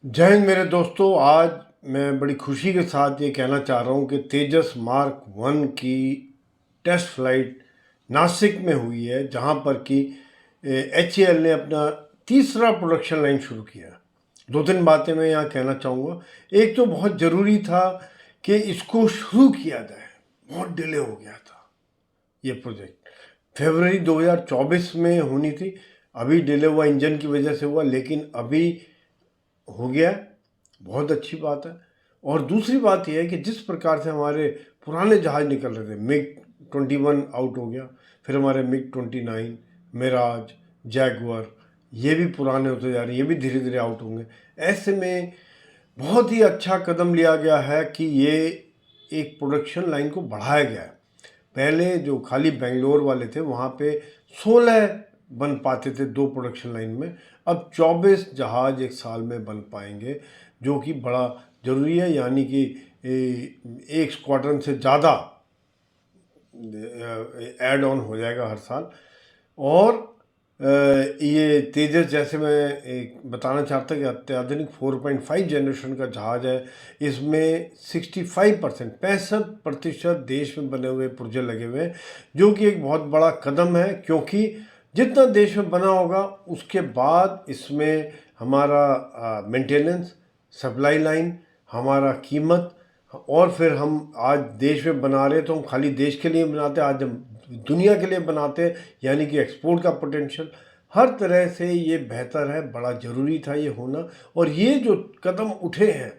जय हिंद मेरे दोस्तों। आज मैं बड़ी खुशी के साथ ये कहना चाह रहा हूँ कि तेजस मार्क 1 की टेस्ट फ्लाइट नासिक में हुई है, जहाँ पर कि HAL ने अपना तीसरा प्रोडक्शन लाइन शुरू किया। दो तीन बातें मैं यहाँ कहना चाहूँगा। एक तो बहुत ज़रूरी था कि इसको शुरू किया जाए, बहुत डिले हो गया था ये प्रोजेक्ट। फरवरी 2024 में होनी थी, अभी डिले हुआ इंजन की वजह से हुआ, लेकिन अभी हो गया, बहुत अच्छी बात है। और दूसरी बात यह है कि जिस प्रकार से हमारे पुराने जहाज़ निकल रहे थे, MiG-21 आउट हो गया, फिर हमारे MiG-29, मिराज, जैगुआर, ये भी पुराने होते जा रहे हैं, ये भी धीरे धीरे आउट होंगे। ऐसे में बहुत ही अच्छा कदम लिया गया है कि ये एक प्रोडक्शन लाइन को बढ़ाया गया है। पहले जो खाली बेंगलोर वाले थे, वहाँ पे 16 बन पाते थे दो प्रोडक्शन लाइन में, अब 24 जहाज़ एक साल में बन पाएंगे, जो कि बड़ा ज़रूरी है। यानी कि एक स्क्वाड्रन से ज़्यादा ऐड ऑन हो जाएगा हर साल। और ये तेजस, जैसे मैं एक बताना चाहता कि अत्याधुनिक 4.5 जनरेशन का जहाज़ है। इसमें 65% 65% देश में बने हुए पुर्जे लगे हुए हैं, जो कि एक बहुत बड़ा कदम है, क्योंकि जितना देश में बना होगा उसके बाद इसमें हमारा मेंटेनेंस, सप्लाई लाइन, हमारा कीमत, और फिर हम आज देश में बना रहे तो हम खाली देश के लिए बनाते, आज हम दुनिया के लिए बनाते हैं, यानी कि एक्सपोर्ट का पोटेंशियल। हर तरह से ये बेहतर है, बड़ा ज़रूरी था ये होना। और ये जो कदम उठे हैं,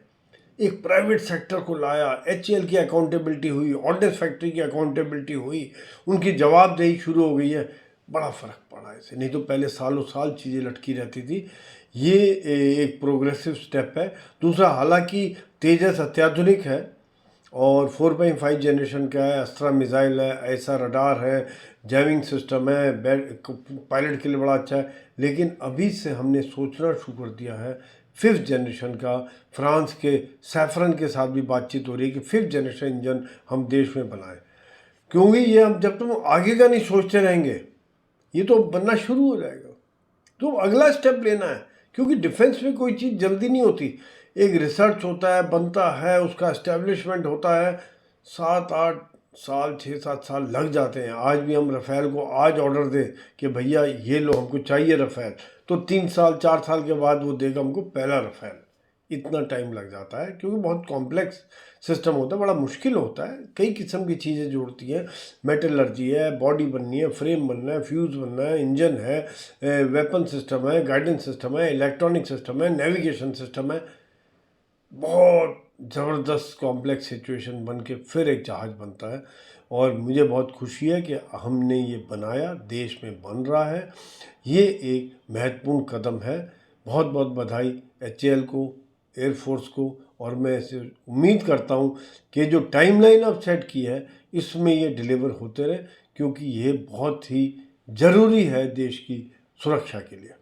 एक प्राइवेट सेक्टर को लाया, HAL की अकाउंटेबिलिटी हुई, ऑर्डिनेंस फैक्ट्री की अकाउंटेबिलिटी हुई, उनकी जवाबदेही शुरू हो गई है, बड़ा फ़र्क पड़ा इससे। नहीं तो पहले सालों साल चीज़ें लटकी रहती थी। ये एक प्रोग्रेसिव स्टेप है। दूसरा, हालांकि तेजस अत्याधुनिक है और 4.5 जनरेशन का है, अस्त्रा मिसाइल है, ऐसा रडार है, जैमिंग सिस्टम है, पायलट के लिए बड़ा अच्छा है। लेकिन अभी से हमने सोचना शुरू कर दिया है 5th जनरेशन का। फ्रांस के सैफरन के साथ भी बातचीत हो रही है कि 5th जनरेशन इंजन हम देश में बनाएं, क्योंकि ये हम जब तक आगे का नहीं सोचते रहेंगे, ये तो बनना शुरू हो जाएगा। तो अगला स्टेप लेना है, क्योंकि डिफेंस में कोई चीज़ जल्दी नहीं होती। एक रिसर्च होता है, बनता है, उसका एस्टेब्लिशमेंट होता है, 7-8 साल 6-7 साल लग जाते हैं। आज भी हम रफ़ेल को आज ऑर्डर दें कि भैया ये लो, हमको चाहिए रफ़ेल, तो 3 साल 4 साल के बाद वो देगा हमको पहला रफ़ेल। इतना टाइम लग जाता है, क्योंकि बहुत कॉम्प्लेक्स सिस्टम होता है, बड़ा मुश्किल होता है, कई किस्म की चीज़ें जोड़ती हैं। मेटलर्जी है, बॉडी बननी है, फ्रेम बनना है, फ्यूज़ बनना है, इंजन है, वेपन सिस्टम है, गाइडेंस सिस्टम है, इलेक्ट्रॉनिक सिस्टम है, नेविगेशन सिस्टम है। बहुत ज़बरदस्त कॉम्प्लेक्स सिचुएशन बन के फिर एक जहाज़ बनता है। और मुझे बहुत खुशी है कि हमने ये बनाया, देश में बन रहा है। ये एक महत्वपूर्ण कदम है। बहुत बहुत बधाई HAL को, एयरफोर्स को। और मैं इसे उम्मीद करता हूँ कि जो टाइमलाइन अब सेट की है, इसमें ये डिलीवर होते रहे, क्योंकि ये बहुत ही ज़रूरी है देश की सुरक्षा के लिए।